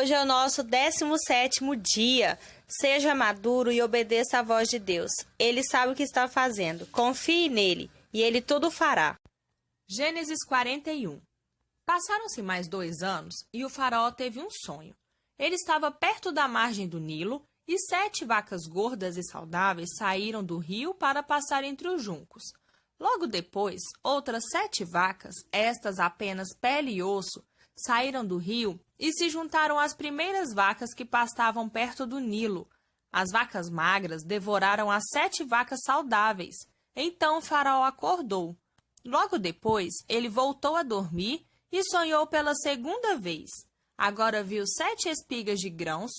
Hoje é o nosso 17º dia. Seja maduro e obedeça à voz de Deus. Ele sabe o que está fazendo. Confie nele e ele tudo fará. Gênesis 41. Passaram-se mais 2 anos e o faraó teve um sonho. Ele estava perto da margem do Nilo e 7 vacas gordas e saudáveis saíram do rio para passar entre os juncos. Logo depois, outras 7 vacas, estas apenas pele e osso, saíram do rio e se juntaram às primeiras vacas que pastavam perto do Nilo. As vacas magras devoraram as 7 vacas saudáveis. Então o faraó acordou. Logo depois, ele voltou a dormir e sonhou pela segunda vez. Agora viu 7 espigas de grãos,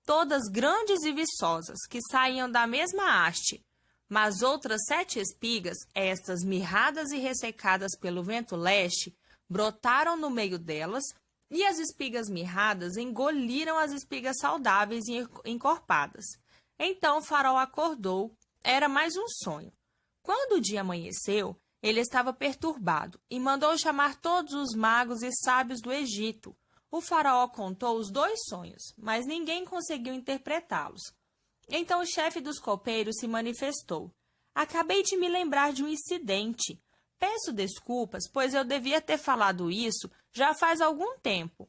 todas grandes e viçosas, que saíam da mesma haste. Mas outras 7 espigas, estas mirradas e ressecadas pelo vento leste, brotaram no meio delas, e as espigas mirradas engoliram as espigas saudáveis e encorpadas. Então o faraó acordou. Era mais um sonho. Quando o dia amanheceu, ele estava perturbado e mandou chamar todos os magos e sábios do Egito. O faraó contou os 2 sonhos, mas ninguém conseguiu interpretá-los. Então o chefe dos copeiros se manifestou. Acabei de me lembrar de um incidente. Peço desculpas, pois eu devia ter falado isso já faz algum tempo.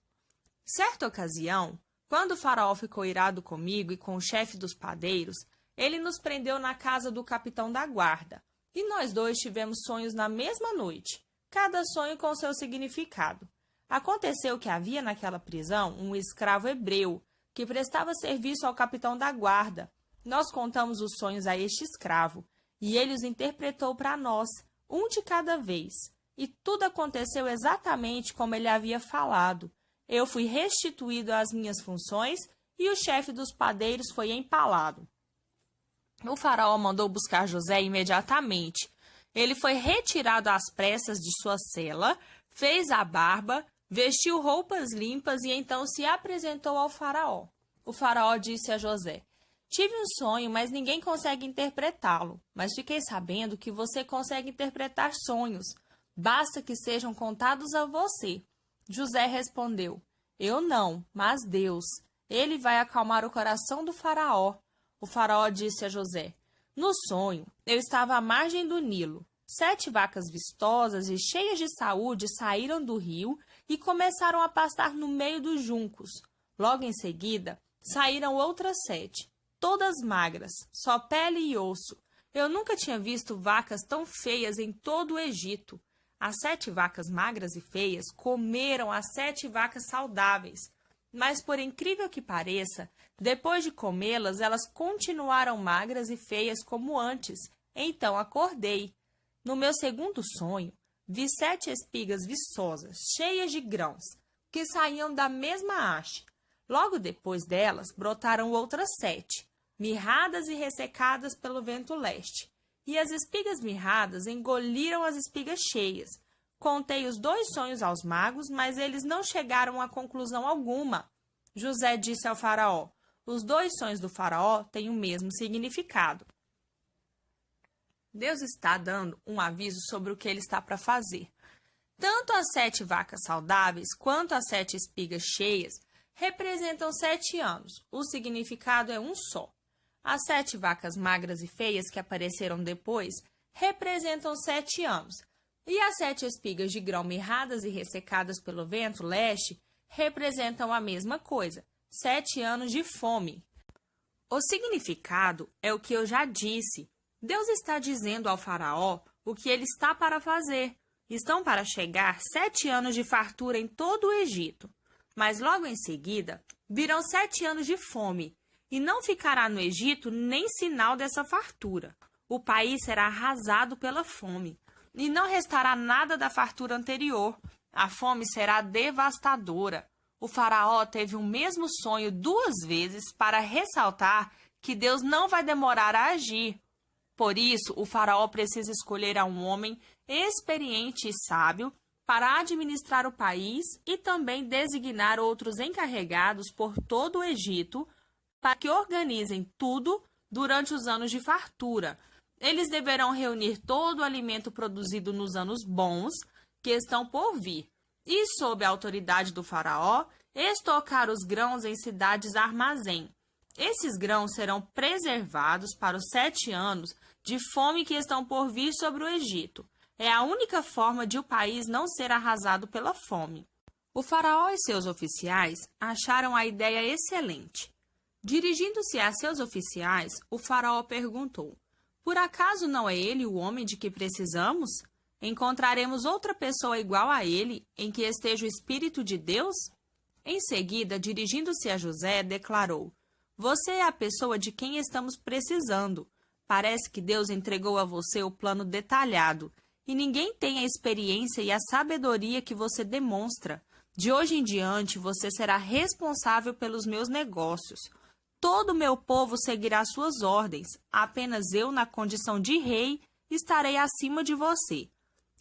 Certa ocasião, quando o faraó ficou irado comigo e com o chefe dos padeiros, ele nos prendeu na casa do capitão da guarda. E nós 2 tivemos sonhos na mesma noite, cada sonho com seu significado. Aconteceu que havia naquela prisão um escravo hebreu, que prestava serviço ao capitão da guarda. Nós contamos os sonhos a este escravo, e ele os interpretou para nós, um de cada vez. E tudo aconteceu exatamente como ele havia falado. Eu fui restituído às minhas funções e o chefe dos padeiros foi empalado. O faraó mandou buscar José imediatamente. Ele foi retirado às pressas de sua cela, fez a barba, vestiu roupas limpas e então se apresentou ao faraó. O faraó disse a José: tive um sonho, mas ninguém consegue interpretá-lo. Mas fiquei sabendo que você consegue interpretar sonhos. Basta que sejam contados a você. José respondeu: eu não, mas Deus. Ele vai acalmar o coração do faraó. O faraó disse a José: no sonho, eu estava à margem do Nilo. 7 vacas vistosas e cheias de saúde saíram do rio e começaram a pastar no meio dos juncos. Logo em seguida, saíram outras 7, todas magras, só pele e osso. Eu nunca tinha visto vacas tão feias em todo o Egito. As 7 vacas magras e feias comeram as 7 vacas saudáveis. Mas, por incrível que pareça, depois de comê-las, elas continuaram magras e feias como antes. Então acordei. No meu segundo sonho, vi 7 espigas viçosas, cheias de grãos, que saíam da mesma haste. Logo depois delas, brotaram outras 7, mirradas e ressecadas pelo vento leste. E as espigas mirradas engoliram as espigas cheias. Contei os 2 sonhos aos magos, mas eles não chegaram a conclusão alguma. José disse ao faraó: os 2 sonhos do faraó têm o mesmo significado. Deus está dando um aviso sobre o que ele está para fazer. Tanto as 7 vacas saudáveis quanto as 7 espigas cheias representam 7 anos. O significado é um só. As 7 vacas magras e feias que apareceram depois representam 7 anos. E as 7 espigas de grão mirradas e ressecadas pelo vento leste representam a mesma coisa, 7 anos de fome. O significado é o que eu já disse. Deus está dizendo ao faraó o que ele está para fazer. Estão para chegar 7 anos de fartura em todo o Egito. Mas logo em seguida virão 7 anos de fome. E não ficará no Egito nem sinal dessa fartura. O país será arrasado pela fome. E não restará nada da fartura anterior. A fome será devastadora. O faraó teve o mesmo sonho 2 vezes para ressaltar que Deus não vai demorar a agir. Por isso, o faraó precisa escolher um homem experiente e sábio para administrar o país e também designar outros encarregados por todo o Egito para que organizem tudo durante os anos de fartura. Eles deverão reunir todo o alimento produzido nos anos bons que estão por vir. E, sob a autoridade do faraó, estocar os grãos em cidades armazém. Esses grãos serão preservados para os 7 anos de fome que estão por vir sobre o Egito. É a única forma de o país não ser arrasado pela fome. O faraó e seus oficiais acharam a ideia excelente. Dirigindo-se a seus oficiais, o faraó perguntou: por acaso não é ele o homem de que precisamos? Encontraremos outra pessoa igual a ele, em que esteja o Espírito de Deus? Em seguida, dirigindo-se a José, declarou: você é a pessoa de quem estamos precisando. Parece que Deus entregou a você o plano detalhado, e ninguém tem a experiência e a sabedoria que você demonstra. De hoje em diante, você será responsável pelos meus negócios. Todo o meu povo seguirá suas ordens. Apenas eu, na condição de rei, estarei acima de você.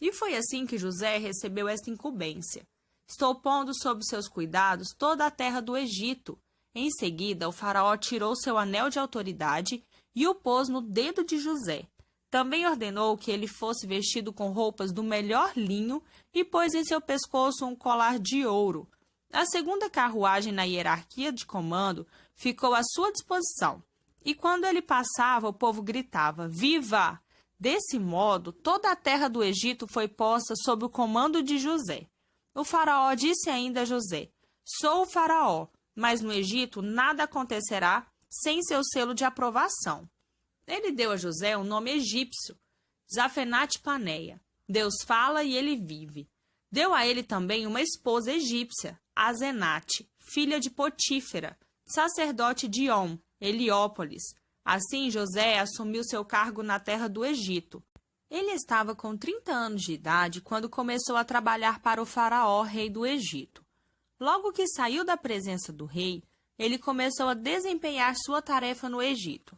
E foi assim que José recebeu esta incumbência. Estou pondo sob seus cuidados toda a terra do Egito. Em seguida, o faraó tirou seu anel de autoridade e o pôs no dedo de José. Também ordenou que ele fosse vestido com roupas do melhor linho e pôs em seu pescoço um colar de ouro. A segunda carruagem na hierarquia de comando ficou à sua disposição. E quando ele passava, o povo gritava: viva! Desse modo, toda a terra do Egito foi posta sob o comando de José. O faraó disse ainda a José: sou o faraó, mas no Egito nada acontecerá sem seu selo de aprovação. Ele deu a José um nome egípcio, Zafenate-Paneia. Deus fala e ele vive. Deu a ele também uma esposa egípcia, Azenate, filha de Potífera, sacerdote de On, Heliópolis. Assim, José assumiu seu cargo na terra do Egito. Ele estava com 30 anos de idade quando começou a trabalhar para o faraó, rei do Egito. Logo que saiu da presença do rei, ele começou a desempenhar sua tarefa no Egito.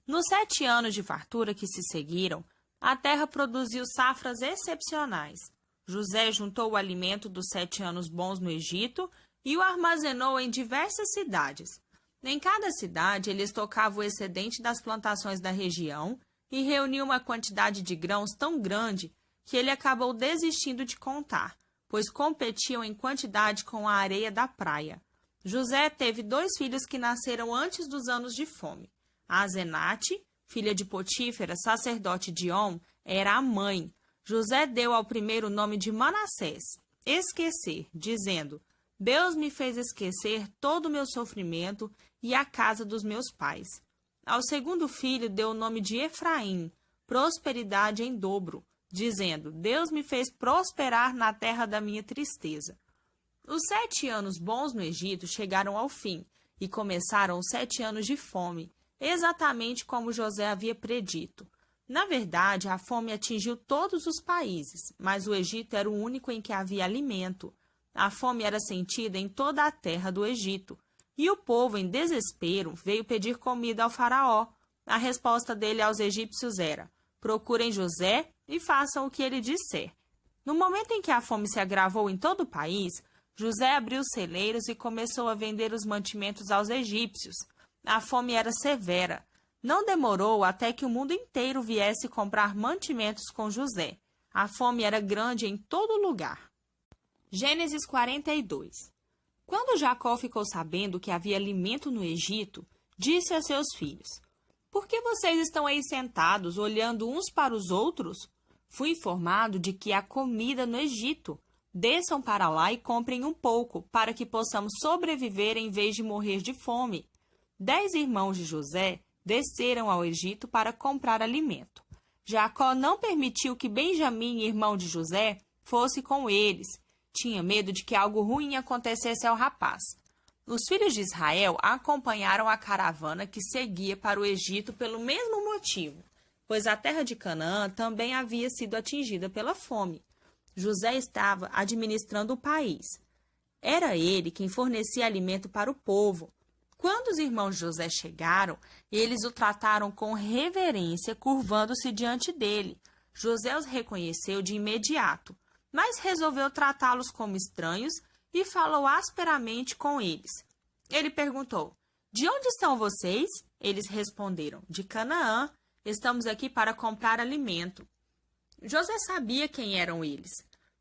Nos 7 anos de fartura que se seguiram, a terra produziu safras excepcionais. José juntou o alimento dos 7 anos bons no Egito e o armazenou em diversas cidades. Em cada cidade, ele estocava o excedente das plantações da região e reuniu uma quantidade de grãos tão grande que ele acabou desistindo de contar, pois competiam em quantidade com a areia da praia. José teve 2 filhos que nasceram antes dos anos de fome. A Azenate, filha de Potífera, sacerdote de On, era a mãe. José deu ao primeiro o nome de Manassés, esquecer, dizendo: Deus me fez esquecer todo o meu sofrimento e a casa dos meus pais. Ao segundo filho deu o nome de Efraim, prosperidade em dobro, dizendo: Deus me fez prosperar na terra da minha tristeza. Os 7 anos bons no Egito chegaram ao fim e começaram os 7 anos de fome, exatamente como José havia predito. Na verdade, a fome atingiu todos os países, mas o Egito era o único em que havia alimento. A fome era sentida em toda a terra do Egito, e o povo, em desespero, veio pedir comida ao faraó. A resposta dele aos egípcios era: procurem José e façam o que ele disser. No momento em que a fome se agravou em todo o país, José abriu os celeiros e começou a vender os mantimentos aos egípcios. A fome era severa. Não demorou até que o mundo inteiro viesse comprar mantimentos com José. A fome era grande em todo lugar. Gênesis 42. Quando Jacó ficou sabendo que havia alimento no Egito, disse a seus filhos: Por que vocês estão aí sentados, olhando uns para os outros? Fui informado de que há comida no Egito. Desçam para lá e comprem um pouco, para que possamos sobreviver em vez de morrer de fome. 10 irmãos de José desceram ao Egito para comprar alimento. Jacó não permitiu que Benjamim, irmão de José, fosse com eles. Tinha medo de que algo ruim acontecesse ao rapaz. Os filhos de Israel acompanharam a caravana que seguia para o Egito pelo mesmo motivo, pois a terra de Canaã também havia sido atingida pela fome. José estava administrando o país. Era ele quem fornecia alimento para o povo. Quando os irmãos de José chegaram, eles o trataram com reverência, curvando-se diante dele. José os reconheceu de imediato, mas resolveu tratá-los como estranhos e falou asperamente com eles. Ele perguntou: De onde são vocês? Eles responderam: De Canaã. Estamos aqui para comprar alimento. José sabia quem eram eles,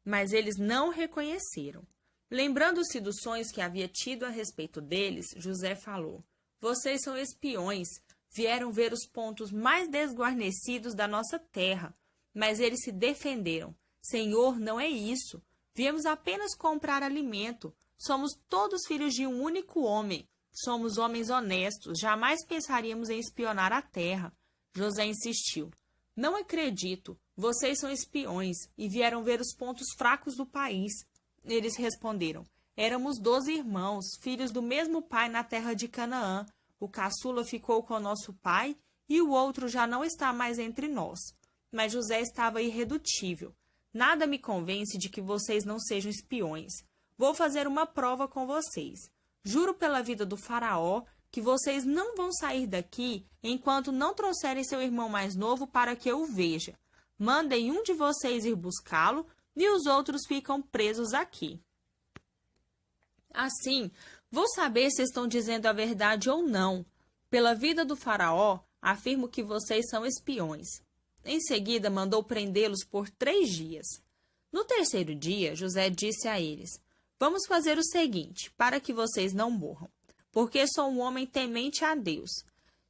mas eles não o reconheceram. Lembrando-se dos sonhos que havia tido a respeito deles, José falou: Vocês são espiões, vieram ver os pontos mais desguarnecidos da nossa terra. Mas eles se defenderam: Senhor, não é isso. Viemos apenas comprar alimento. Somos todos filhos de um único homem. Somos homens honestos, jamais pensaríamos em espionar a terra. José insistiu: Não acredito. Vocês são espiões e vieram ver os pontos fracos do país. Eles responderam: Éramos 12 irmãos, filhos do mesmo pai na terra de Canaã. O caçula ficou com nosso pai e o outro já não está mais entre nós. Mas José estava irredutível. Nada me convence de que vocês não sejam espiões. Vou fazer uma prova com vocês. Juro pela vida do faraó que vocês não vão sair daqui enquanto não trouxerem seu irmão mais novo para que eu o veja. Mandem um de vocês ir buscá-lo e os outros ficam presos aqui. Assim, vou saber se estão dizendo a verdade ou não. Pela vida do faraó, afirmo que vocês são espiões. Em seguida, mandou prendê-los por 3 dias. No terceiro dia, José disse a eles: Vamos fazer o seguinte, para que vocês não morram, porque sou um homem temente a Deus.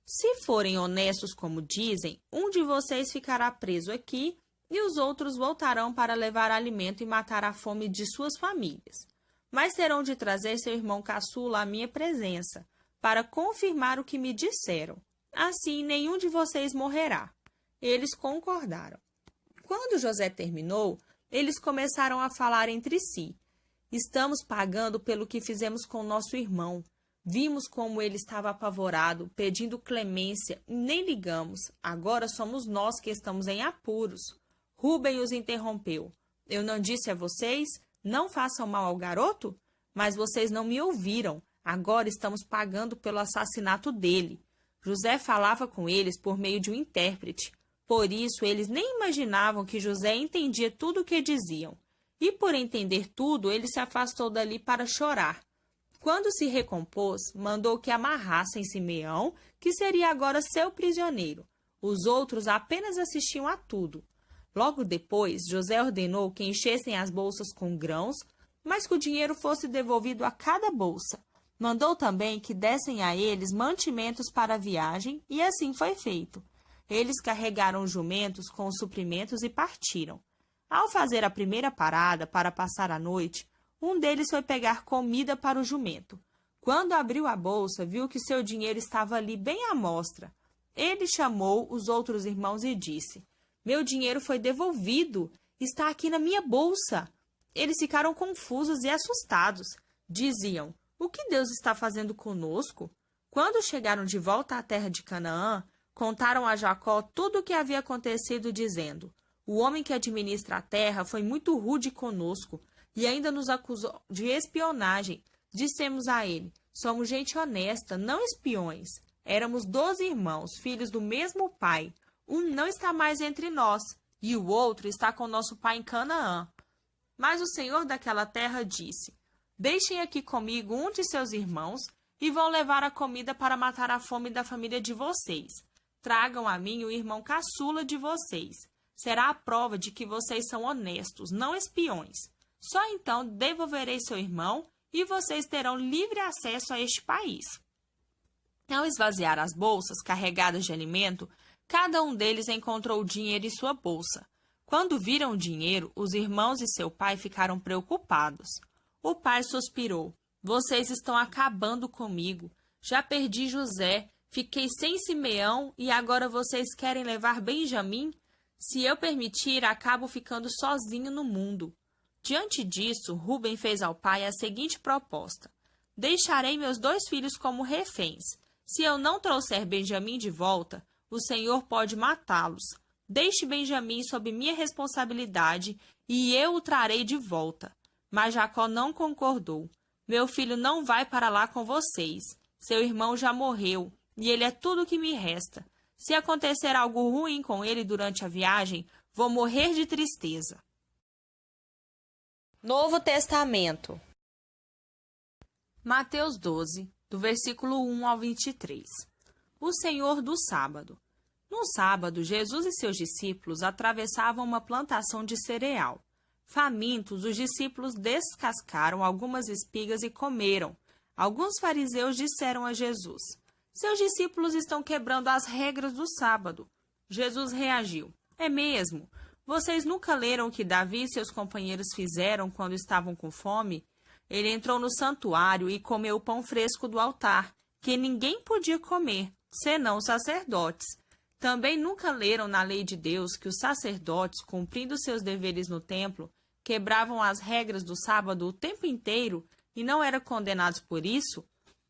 Se forem honestos como dizem, um de vocês ficará preso aqui e os outros voltarão para levar alimento e matar a fome de suas famílias. Mas terão de trazer seu irmão caçula à minha presença, para confirmar o que me disseram. Assim, nenhum de vocês morrerá. Eles concordaram. Quando José terminou, eles começaram a falar entre si: Estamos pagando pelo que fizemos com nosso irmão. Vimos como ele estava apavorado, pedindo clemência, e nem ligamos. Agora somos nós que estamos em apuros. Rúben os interrompeu: Eu não disse a vocês, não façam mal ao garoto? Mas vocês não me ouviram. Agora estamos pagando pelo assassinato dele. José falava com eles por meio de um intérprete. Por isso, eles nem imaginavam que José entendia tudo o que diziam. E por entender tudo, ele se afastou dali para chorar. Quando se recompôs, mandou que amarrassem Simeão, que seria agora seu prisioneiro. Os outros apenas assistiam a tudo. Logo depois, José ordenou que enchessem as bolsas com grãos, mas que o dinheiro fosse devolvido a cada bolsa. Mandou também que dessem a eles mantimentos para a viagem, e assim foi feito. Eles carregaram os jumentos com os suprimentos e partiram. Ao fazer a primeira parada para passar a noite, um deles foi pegar comida para o jumento. Quando abriu a bolsa, viu que seu dinheiro estava ali bem à mostra. Ele chamou os outros irmãos e disse: Meu dinheiro foi devolvido. Está aqui na minha bolsa. Eles ficaram confusos e assustados. Diziam: O que Deus está fazendo conosco? Quando chegaram de volta à terra de Canaã, contaram a Jacó tudo o que havia acontecido, dizendo: O homem que administra a terra foi muito rude conosco e ainda nos acusou de espionagem. Dissemos a ele: Somos gente honesta, não espiões. Éramos 12 irmãos, filhos do mesmo pai. Um não está mais entre nós, e o outro está com nosso pai em Canaã. Mas o Senhor daquela terra disse: Deixem aqui comigo um de seus irmãos e vão levar a comida para matar a fome da família de vocês. Tragam a mim o irmão caçula de vocês. Será a prova de que vocês são honestos, não espiões. Só então devolverei seu irmão e vocês terão livre acesso a este país. Ao esvaziar as bolsas carregadas de alimento, cada um deles encontrou o dinheiro em sua bolsa. Quando viram o dinheiro, os irmãos e seu pai ficaram preocupados. O pai suspirou: Vocês estão acabando comigo. Já perdi José, fiquei sem Simeão e agora vocês querem levar Benjamim? Se eu permitir, acabo ficando sozinho no mundo. Diante disso, Rúben fez ao pai a seguinte proposta: Deixarei meus 2 filhos como reféns. Se eu não trouxer Benjamim de volta, o Senhor pode matá-los. Deixe Benjamim sob minha responsabilidade e eu o trarei de volta. Mas Jacó não concordou. Meu filho não vai para lá com vocês. Seu irmão já morreu e ele é tudo o que me resta. Se acontecer algo ruim com ele durante a viagem, vou morrer de tristeza. Novo Testamento. Mateus 12, do versículo 1 ao 23. O Senhor do Sábado. No sábado, Jesus e seus discípulos atravessavam uma plantação de cereal. Famintos, os discípulos descascaram algumas espigas e comeram. Alguns fariseus disseram a Jesus: seus discípulos estão quebrando as regras do sábado. Jesus reagiu: é mesmo? Vocês nunca leram o que Davi e seus companheiros fizeram quando estavam com fome? Ele entrou no santuário e comeu o pão fresco do altar, que ninguém podia comer, senão os sacerdotes. Também nunca leram na lei de Deus que os sacerdotes, cumprindo seus deveres no templo, quebravam as regras do sábado o tempo inteiro e não eram condenados por isso?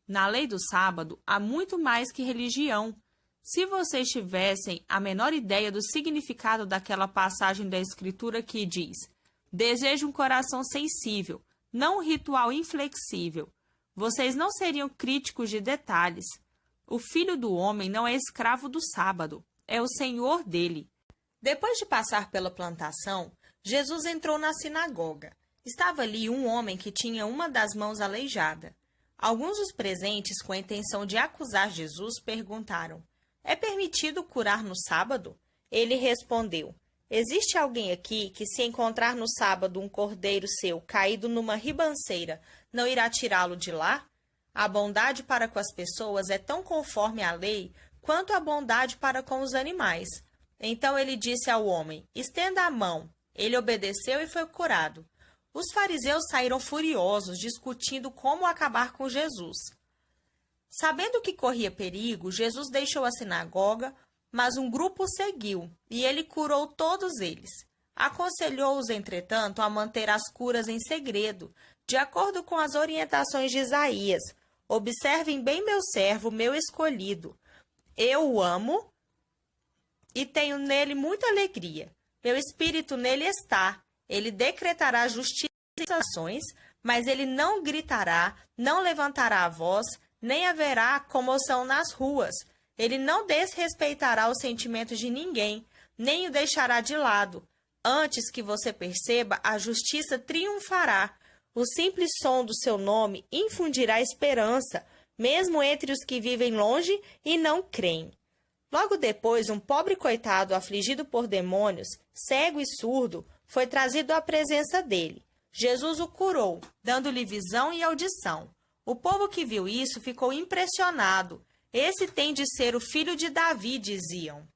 Na lei do sábado há muito mais que religião. Se vocês tivessem a menor ideia do significado daquela passagem da Escritura que diz: desejo um coração sensível, não um ritual inflexível, vocês não seriam críticos de detalhes. O Filho do Homem não é escravo do sábado, é o Senhor dele. Depois de passar pela plantação, Jesus entrou na sinagoga. Estava ali um homem que tinha uma das mãos aleijada. Alguns dos presentes, com a intenção de acusar Jesus, perguntaram: é permitido curar no sábado? Ele respondeu: existe alguém aqui que, se encontrar no sábado um cordeiro seu caído numa ribanceira, não irá tirá-lo de lá? A bondade para com as pessoas é tão conforme à lei quanto a bondade para com os animais. Então ele disse ao homem: estenda a mão. Ele obedeceu e foi curado. Os fariseus saíram furiosos, discutindo como acabar com Jesus. Sabendo que corria perigo, Jesus deixou a sinagoga, mas um grupo o seguiu, e ele curou todos eles. Aconselhou-os, entretanto, a manter as curas em segredo, de acordo com as orientações de Isaías. Observem bem meu servo, meu escolhido. Eu o amo e tenho nele muita alegria. Meu espírito nele está. Ele decretará justiça e ações, mas ele não gritará, não levantará a voz, nem haverá comoção nas ruas. Ele não desrespeitará os sentimentos de ninguém, nem o deixará de lado. Antes que você perceba, a justiça triunfará. O simples som do seu nome infundirá esperança, mesmo entre os que vivem longe e não creem. Logo depois, um pobre coitado afligido por demônios, cego e surdo, foi trazido à presença dele. Jesus o curou, dando-lhe visão e audição. O povo que viu isso ficou impressionado. Esse tem de ser o filho de Davi, diziam.